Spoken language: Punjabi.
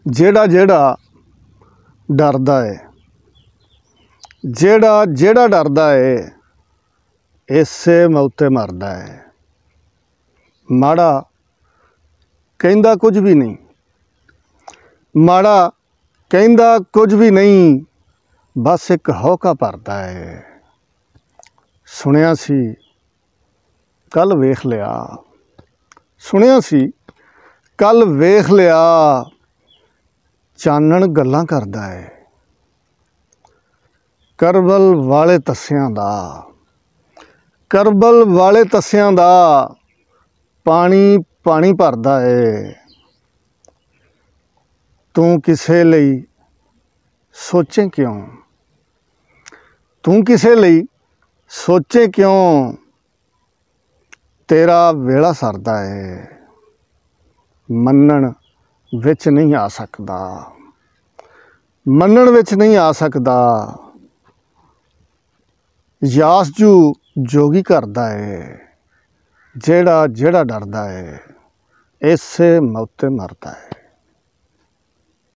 ਜਿਹੜਾ ਜਿਹੜਾ ਡਰਦਾ ਹੈ, ਜਿਹੜਾ ਜਿਹੜਾ ਡਰਦਾ ਹੈ ਇਸੇ ਮੌਤੇ ਮਰਦਾ ਹੈ। ਮਾੜਾ ਕਹਿੰਦਾ ਕੁਝ ਵੀ ਨਹੀਂ, ਮਾੜਾ ਕਹਿੰਦਾ ਕੁਝ ਵੀ ਨਹੀਂ, ਬਸ ਇੱਕ ਹੌਕਾ ਭਰਦਾ ਹੈ। ਸੁਣਿਆ ਸੀ ਕੱਲ ਵੇਖ ਲਿਆ, ਸੁਣਿਆ ਸੀ ਕੱਲ ਵੇਖ ਲਿਆ, ਚਾਨਣ ਗੱਲਾਂ ਕਰਦਾ ਹੈ। ਕਰਬਲ ਵਾਲੇ ਤੱਸਿਆਂ ਦਾ, ਕਰਬਲ ਵਾਲੇ ਤੱਸਿਆਂ ਦਾ ਪਾਣੀ ਪਾਣੀ ਭਰਦਾ ਹੈ। ਤੂੰ ਕਿਸੇ ਲਈ ਸੋਚੇ ਕਿਉਂ, ਤੂੰ ਕਿਸੇ ਲਈ ਸੋਚੇ ਕਿਉਂ, ਤੇਰਾ ਵੇਲਾ ਸਰਦਾ ਹੈ। ਮੰਨਣ ਵਿੱਚ ਨਹੀਂ ਆ ਸਕਦਾ, ਮੰਨਣ ਵਿੱਚ ਨਹੀਂ ਆ ਸਕਦਾ। ਯਾਸਜੂ ਜੋਗੀ ਕਰਦਾ ਹੈ, ਜਿਹੜਾ ਜਿਹੜਾ ਡਰਦਾ ਹੈ ਇਸੇ ਮੌਤੇ ਮਰਦਾ ਹੈ।